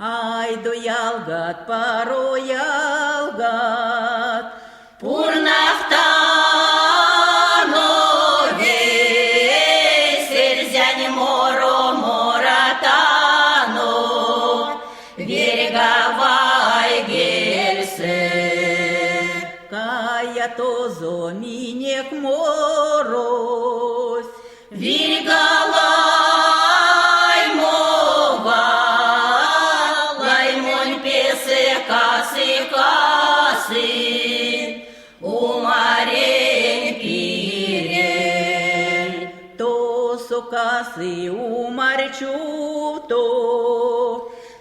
Aidu jalgat, paro jalgat, Purnahtanove, Serzjani moro moratano, Vergavai gelse. Kaya tozo minek moros, Virgalai mova, Laimon pese kasi, Umaren pirel. to sokasi umarciuto,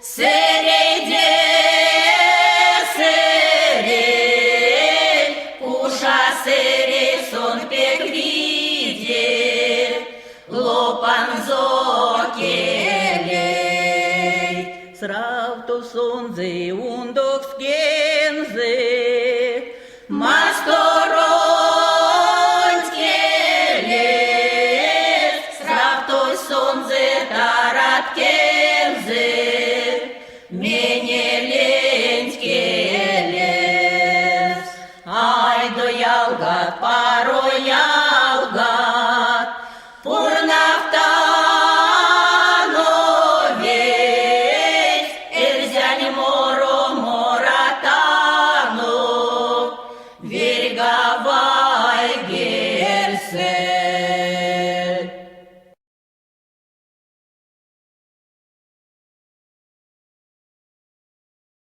Serede, Ușa sere son pe cride, Lopanzochele. sravto sonze undok skenze, Mastoronchele, Sravtoi sonze taratchele.